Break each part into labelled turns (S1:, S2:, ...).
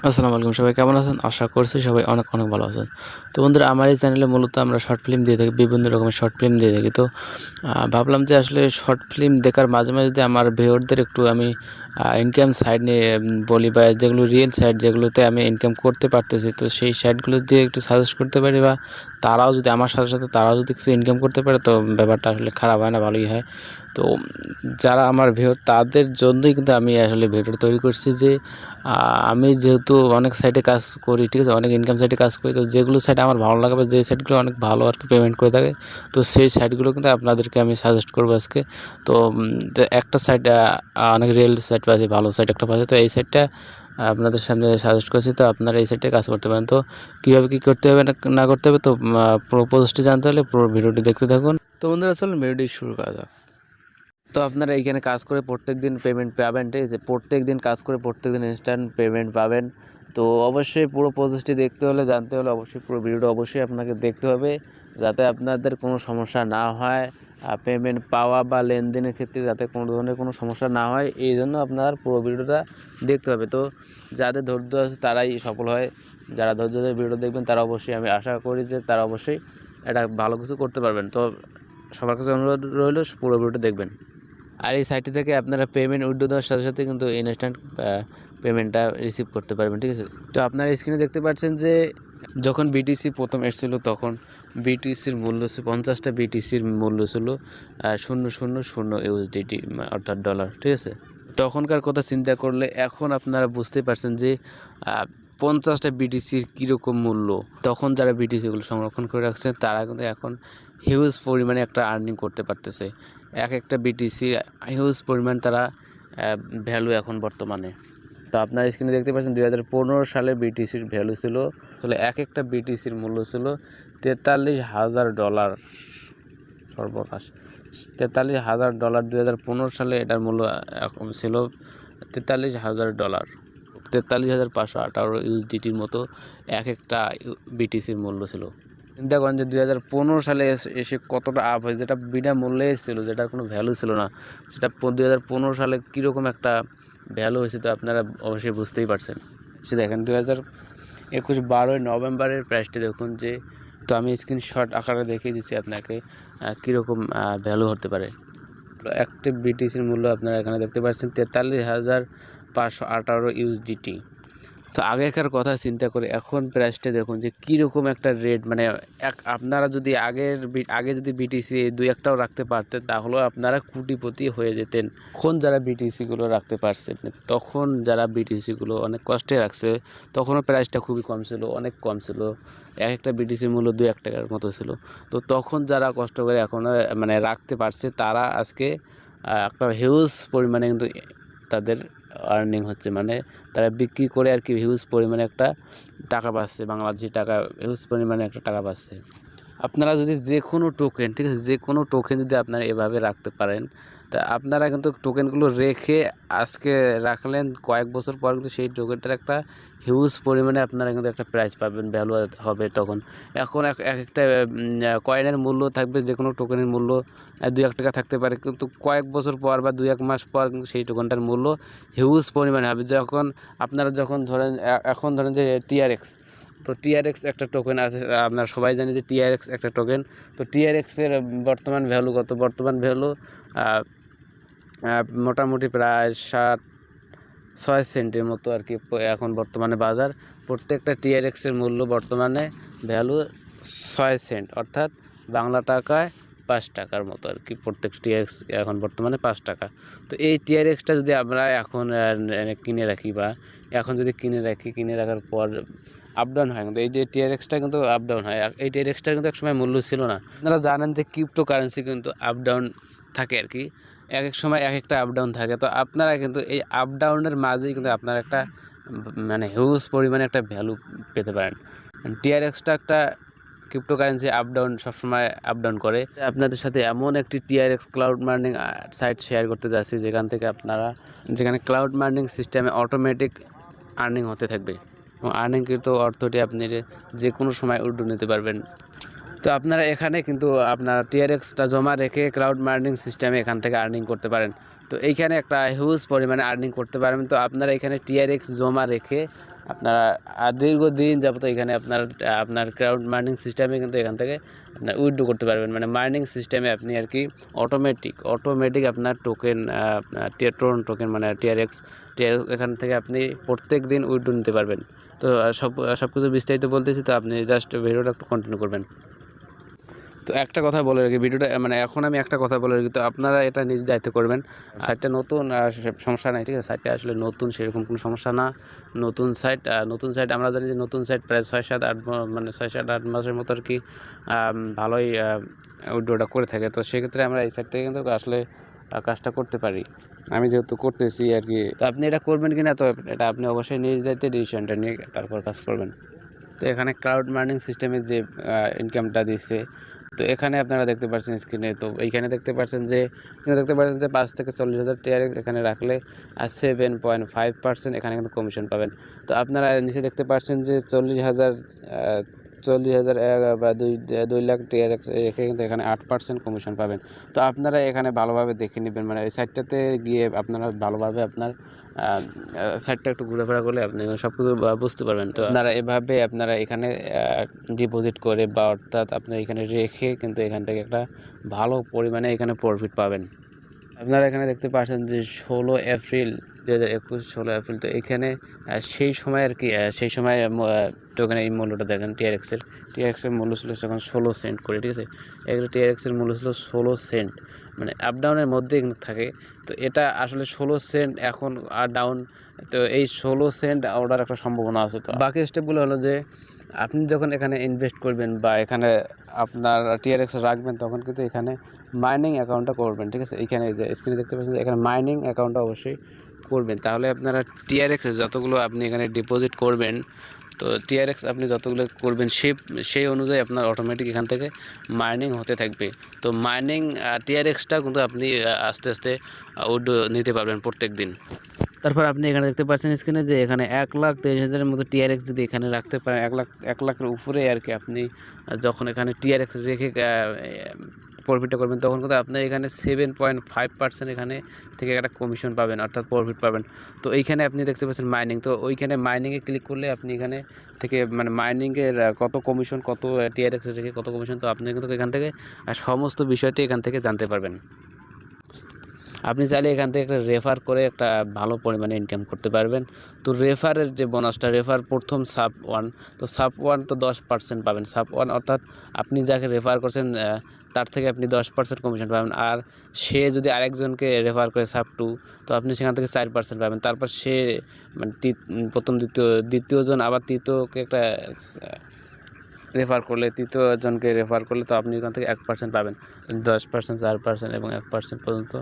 S1: আসসালামু আলাইকুম, সবাই কেমন আছেন? আশা করছি সবাই অনেক অনেক ভালো আছেন। তো বন্ধুরা, আমার এই চ্যানেলে মূলত আমরা শর্ট ফিল্ম দিয়ে থাকি, বিভিন্ন রকমের শর্ট ফিল্ম দিয়ে থাকি। তো ভাবলাম যে আসলে শর্ট ফিল্ম দেখার মাঝে মাঝে যদি আমার ভিউয়ারদের একটু আমি ইনকাম সাইড নিয়ে বলি, বা যেগুলো রিয়েল সাইট যেগুলোতে আমি ইনকাম করতে পারতেছি, তো সেই সাইটগুলো দিয়ে একটু সাজেস্ট করতে পারি, বা তারাও যদি আমার সাথে সাথে তারাও যদি কিছু ইনকাম করতে পারে, তো ব্যাপারটা আসলে খারাপ হয় না, ভালোই হয়। তো যারা আমার ভিউয়ার তাদের জন্যই কিন্তু আমি আসলে ভিডিওটা তৈরি করছি, যে আমি যেহেতু অনেক সাইটে কাজ করি, ঠিক আছে, অনেক ইনকাম সাইটে কাজ করি। তো যেগুলো সাইট আমার ভালো লাগে বা যে সাইটগুলো অনেক ভালো আর কি পেমেন্ট করে থাকে, তো সেই সাইটগুলো কিন্তু আপনাদেরকে আমি সাজেস্ট করবো আজকে। তো একটা সাইট অনেক রিয়েল সাইট পাচ্ছি, ভালো সাইট একটা পাচ্ছি, তো এই সাইটটা আপনাদের সামনে সাজেস্ট করছি। তো আপনারা এই সাইটে কাজ করতে পারেন। তো কীভাবে কী করতে হবে না করতে হবে, তো পুরো প্রসেসটি জানতে হলে পুরো ভিডিওটি দেখতে থাকুন। তো বন্ধুরা, চলুন ভিডিওটি শুরু করা যাক। তো আপনারা এইখানে কাজ করে প্রত্যেকদিন পেমেন্ট পাবেন, ঠিক আছে, প্রত্যেকদিন কাজ করে প্রত্যেকদিন ইনস্ট্যান্ট পেমেন্ট পাবেন। তো অবশ্যই পুরো প্রসেসটি দেখতে হলে, জানতে হলে অবশ্যই পুরো ভিডিওটা অবশ্যই আপনাকে দেখতে হবে, যাতে আপনাদের কোনো সমস্যা না হয়, পেমেন্ট পাওয়া বা লেনদেনের ক্ষেত্রে যাতে কোনো ধরনের কোনো সমস্যা না হয়, এই জন্য আপনার পুরো ভিডিওটা দেখতে হবে। তো যাদের ধৈর্য আছে তারাই সফল হয়, যারা ধৈর্য ধরে ভিডিও দেখবেন তারা অবশ্যই, আমি আশা করি যে তারা অবশ্যই এটা ভালো কিছু করতে পারবেন। তো সবার কাছে অনুরোধ রইল, পুরো ভিডিওটা দেখবেন। আর এই সাইটটি থেকে আপনারা পেমেন্ট উইথড্র দেওয়ার সাথে সাথে কিন্তু ইনস্ট্যান্ট পেমেন্টটা রিসিভ করতে পারবেন, ঠিক আছে। তো আপনারা স্ক্রিনে দেখতে পাচ্ছেন যে যখন বিটিসি প্রথম এসেছিলো, তখন বিটিসির মূল্য 50টা বিটিসির মূল্য ছিল 0.000 ইউএসডিটি, অর্থাৎ ডলার, ঠিক আছে। তখনকার কথা চিন্তা করলে এখন আপনারা বুঝতেই পারছেন যে 50টা বিটিসির কীরকম মূল্য। তখন যারা বিটিসিগুলো সংরক্ষণ করে রাখছে তারা কিন্তু এখন হিউজ পরিমাণে একটা আর্নিং করতে পারতেছে। এক একটা বিটিসি হিউজ পরিমাণ তারা ভ্যালু এখন বর্তমানে। তো আপনার স্ক্রিনে দেখতে পাচ্ছেন 2015 সালে বিটিসির ভ্যালু ছিল, আসলে এক একটা বিটিসির মূল্য ছিল $43,000। সর্বনাশ, $43,000 2015 সালে এটার মূল্য এখন ছিল $43,000, 43,518 ইউএসডিটির মতো এক একটা বিটিসির মূল্য ছিল। চিন্তা করেন যে 2015 সালে এসে কতটা আপ হয়েছে, যেটা বিনামূল্যে ছিল, যেটার কোনো ভ্যালু ছিল না, সেটা 2015 সালে কীরকম একটা ভ্যালু হয়েছে, তো আপনারা অবশ্যই বুঝতেই পারছেন। সে দেখেন 2021 12 নভেম্বরের প্রাইসটি দেখুন, যে তো আমি স্ক্রিনশট আকারে দেখিয়ে দিচ্ছি আপনাকে কীরকম ভ্যালু হতে পারে। একটি বিটিসির মূল্য আপনারা এখানে দেখতে পাচ্ছেন 43,518 ইউএসডিটি। তো আগেকার কথা চিন্তা করে এখন প্রাইসটা দেখুন যে কীরকম একটা রেট, মানে আপনারা যদি আগে যদি বিটিসি 2-1টাও রাখতে পারতেন, তাহলেও আপনারা কোটিপতি হয়ে যেতেন। এখন যারা বিটিসিগুলো রাখতে পারছেন, তখন যারা বিটিসিগুলো অনেক কষ্টে রাখছে, তখনও প্রাইসটা খুবই কম ছিল, অনেক কম ছিল, এক একটা বিটিসির মূল্য 2-1 টাকার মতো ছিল। তো তখন যারা কষ্ট করে এখনও মানে রাখতে পারছে, তারা আজকে একটা হিউজ পরিমাণে কিন্তু তাদের আর্নিং হচ্ছে, মানে তারা বিক্রি করে আর কি হিউজ পরিমাণে একটা টাকা পাচ্ছে, বাংলাদেশি টাকা হিউজ পরিমাণে একটা টাকা পাচ্ছে। আপনারা যদি যে কোনো টোকেন, ঠিক আছে, যে কোনো টোকেন যদি আপনারা এভাবে রাখতে পারেন, তা আপনারা কিন্তু টোকেনগুলো রেখে আজকে রাখলেন, কয়েক বছর পর কিন্তু সেই টোকেনটার একটা হিউজ পরিমাণে আপনারা কিন্তু একটা প্রাইস পাবেন, ভ্যালু হবে তখন। এখন এক একটা কয়েনের মূল্য থাকবে, যে কোনো টোকেনের মূল্য 2-1 টাকা থাকতে পারে, কিন্তু কয়েক বছর পর বা 2-1 মাস পর কিন্তু সেই টোকেনটার মূল্য হিউজ পরিমাণে হবে। যখন আপনারা ধরেন এখন ধরেন যে TRX, তো TRX একটা টোকেন আছে, আপনারা সবাই জানেন যে TRX একটা টোকেন। তো TRX-এর বর্তমান ভ্যালু কত? বর্তমান ভ্যালু মোটামুটি প্রায় 6 সেন্টের মতো আর কি এখন বর্তমানে বাজার। প্রত্যেকটা TRX-এর মূল্য বর্তমানে ভ্যালু 6 সেন্ট, অর্থাৎ বাংলা টাকায় 5 টাকার মতো আর কি। প্রত্যেক TRX এখন বর্তমানে 5 টাকা। তো এই TRX-টা যদি আমরা এখন কিনে রাখি, বা এখন যদি কিনে রাখার পর আপ ডাউন হয়, কিন্তু এই যে TRX-টা কিন্তু আপ ডাউন হয়। এই TRX-টার কিন্তু একসময় মূল্য ছিল না। আপনারা জানেন যে ক্রিপ্টো কারেন্সি কিন্তু আপ ডাউন থাকে আর কি, এক এক সময় এক একটা আপ ডাউন থাকে। তো আপনারা কিন্তু এই আপ ডাউনের মাঝেই কিন্তু আপনারা একটা মানে হিউজ পরিমাণে একটা ভ্যালু পেতে পারেন। TRX-টা একটা ক্রিপ্টো কারেন্সি আপ ডাউন সবসময় আপ ডাউন করে। আপনাদের সাথে এমন একটি TRX cloud mining site share করতে যাচ্ছি, যেখানে ক্লাউড মাইনিং সিস্টেমে অটোমেটিক আর্নিং হতে থাকবে, এবং আর্নিংকৃত অর্থটি আপনি যে কোনো সময় উইথড্র নিতে পারবেন। তো আপনারা এখানে কিন্তু আপনার TRX-টা জমা রেখে ক্লাউড মাইনিং সিস্টেমে এখান থেকে আর্নিং করতে পারেন। তো এইখানে একটা হিউজ পরিমাণে আর্নিং করতে পারবেন। তো আপনারা এখানে TRX জমা রেখে আপনারা দীর্ঘদিন যাবত এখানে আপনার ক্রাউড মাইনিং সিস্টেমে কিন্তু এখান থেকে আপনার উইথড্র করতে পারবেন। মানে মাইনিং সিস্টেমে আপনি আর কি অটোমেটিক আপনার টোকেন মানে TRX এখান থেকে আপনি প্রত্যেক দিন উইথড্র নিতে পারবেন। তো সব কিছু বিস্তারিত বলতেছি, তো আপনি জাস্ট ভিডিওটা একটু কন্টিনিউ করবেন। তো একটা কথা বলে রাখি, ভিডিওটা মানে এখন আমি একটা কথা বলে রাখি, তো আপনারা এটা নিজ দায়িত্ব করবেন। সাইটটা নতুন, সমস্যা নাই, ঠিক আছে। সাইটটা আসলে নতুন, সেরকম কোনো সমস্যা না। নতুন সাইট আমরা জানি যে নতুন সাইট প্রায় 6-7-8 মানে 6-7-8 মাসের মতো আর কি ভালোই উইথড্রটা করে থাকে। তো সেক্ষেত্রে আমরা এই সাইট থেকে কিন্তু আসলে কাজটা করতে পারি, আমি যেহেতু করতেছি আর কি। তো আপনি এটা করবেন কিনা, তো এটা আপনি অবশ্যই নিজ দায়িত্বে ডিসিশনটা নিয়ে তারপর কাজ করবেন। তো এখানে ক্লাউড মাইনিং সিস্টেমে যে ইনকামটা দিচ্ছে, তো এখানে আপনারা দেখতে পাচ্ছেন স্ক্রিনে। তো এইখানে দেখতে পাচ্ছেন যে 5 থেকে 40,000 TRX এখানে রাখলে 7.5% এখানে কিন্তু কমিশন পাবেন। তো আপনারা নিচে দেখতে পাচ্ছেন যে 40,000 বা 2 লাখ TRX রেখে কিন্তু এখানে 8% কমিশন পাবেন। তো আপনারা এখানে ভালোভাবে দেখে নেবেন, মানে এই সাইটটাতে গিয়ে আপনারা ভালোভাবে আপনার সাইটটা একটু ঘোরাফেরা করলে আপনি সব কিছু বুঝতে পারবেন। তো আপনারা এভাবে আপনারা এখানে ডিপোজিট করে বা অর্থাৎ আপনারা এখানে রেখে কিন্তু এখান থেকে একটা ভালো পরিমাণে এখানে প্রফিট পাবেন। আপনারা এখানে দেখতে পাচ্ছেন যে 16 এপ্রিল 2021 16 এপ্রিল। তো এখানে সেই সময় আর কি সেই সময় টোকেনের এই মূল্যটা দেখেন TRX-এর মূল্য ছিল তখন 16 সেন্ট করে, ঠিক আছে। এগুলো TRX-এর মূল্য ছিল 16 সেন্ট, মানে আপ ডাউনের মধ্যে কিন্তু থাকে। তো এটা আসলে 16 সেন্ট এখন আর ডাউন, তো এই 16 সেন্ট ওঠার একটা সম্ভাবনা আছে। তো বাকি স্টেপগুলো হলো যে আপনি যখন এখানে ইনভেস্ট করবেন বা এখানে আপনার TRX রাখবেন, তখন কিন্তু এখানে মাইনিং অ্যাকাউন্টটা করবেন, ঠিক আছে। এইখানে যে স্ক্রিনে দেখতে পাচ্ছেন এখানে মাইনিং অ্যাকাউন্টটা অবশ্যই করবেন। তাহলে আপনারা TRX যতগুলো আপনি এখানে ডিপোজিট করবেন, তো TRX আপনি যতগুলো করবেন সেই অনুযায়ী আপনার অটোমেটিক এখান থেকে মাইনিং হতে থাকবে। তো মাইনিং TRX-টা কিন্তু আপনি আস্তে আস্তে উইথড্র নিতে পারবেন প্রত্যেক দিন। তারপর আপনি এখানে দেখতে পাচ্ছেন স্ক্রিনে যে এখানে 1,23,000-এর মতো TRX যদি এখানে রাখতে পারেন, 1 লাখের উপরে আর কি, আপনি যখন এখানে TRX রেখে প্রফিটটা করবেন, তখন কিন্তু আপনার এখানে 7.5% এখানে থেকে একটা কমিশন পাবেন, অর্থাৎ প্রফিট পাবেন। তো এইখানে আপনি দেখতে পাচ্ছেন মাইনিং, তো ওইখানে মাইনিংয়ে ক্লিক করলে আপনি এখানে থেকে মানে মাইনিংয়ের কত কমিশন, কত TRX রেখে কত কমিশন, তো আপনি কিন্তু এখান থেকে সমস্ত বিষয়টি এখান থেকে জানতে পারবেন। আপনি চাইলে এখান থেকে একটা রেফার করে একটা ভালো পরিমাণে ইনকাম করতে পারবেন। তো রেফারের যে বোনাসটা, প্রথম সাব 1, তো সাব 1 তো 10% পাবেন। সাব 1 অর্থাৎ আপনি যাকে রেফার করছেন তার থেকে আপনি 10% কমিশন পাবেন। আর সে যদি আরেকজনকে রেফার করে সাব 2, তো আপনি সেখান থেকে 4% পাবেন। তারপর সে মানে প্রথম দ্বিতীয়জন আবার তৃতীয়কে একটা তৃতীয়জনকে রেফার করলে, তো আপনি এখান থেকে 1% পাবেন। 10%, 4% এবং 1% পর্যন্ত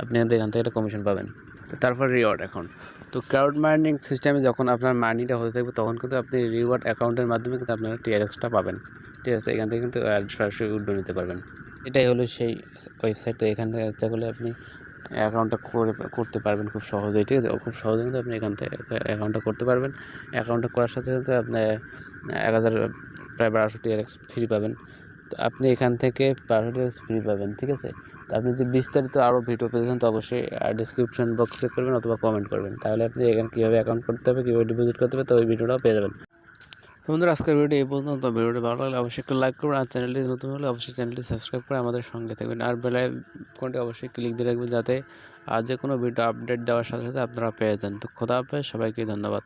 S1: আপনি এখান থেকে একটা কমিশন পাবেন। তো তারপর রিওয়ার্ড অ্যাকাউন্ট, তো ক্রাউড মাইনিং সিস্টেমে যখন আপনার মানিটা হতে থাকবে, তখন কিন্তু আপনি রিওয়ার্ড অ্যাকাউন্টের মাধ্যমে কিন্তু আপনারা TRX-টা পাবেন, ঠিক আছে। এখান থেকে কিন্তু সরাসরি উইথড্র নিতে পারবেন। এটাই হলো সেই ওয়েবসাইট। তো এখান থেকে ইচ্ছা করলে আপনি অ্যাকাউন্টটা করতে পারবেন খুব সহজেই, ঠিক আছে। খুব সহজে কিন্তু আপনি এখান থেকে অ্যাকাউন্টটা করতে পারবেন। অ্যাকাউন্টটা করার সাথে সাথে আপনার 1000 প্রায় 1200 TRX ফ্রি পাবেন। তো আপনি এখান থেকে 1200 TRX ফ্রি পাবেন, ঠিক আছে। তো আপনি যদি বিস্তারিত আরও ভিডিও পেতে চান, তো অবশ্যই ডিসক্রিপশন বক্সে করবেন অথবা কমেন্ট করবেন, তাহলে আপনি এখানে কীভাবে অ্যাকাউন্ট করতে হবে, কীভাবে ডিপোজিট করতে হবে, তো ওই ভিডিওটাও পেয়ে যাবেন। তো বন্ধুরা, আজকের ভিডিও এই পর্যন্ত। ভিডিওটি ভালো লাগলে অবশ্যই একটু লাইক করবেন, আর চ্যানেলটি নতুন হলে অবশ্যই চ্যানেলটি সাবস্ক্রাইব করে আমাদের সঙ্গে থাকবেন, আর বেল আইকনটি অবশ্যই ক্লিক দিয়ে রাখবেন, যাতে যে কোনো ভিডিও আপডেট দেওয়ার সাথে সাথে আপনারা পেয়ে যান। তো খোদা হাফেজ, সবাইকে ধন্যবাদ।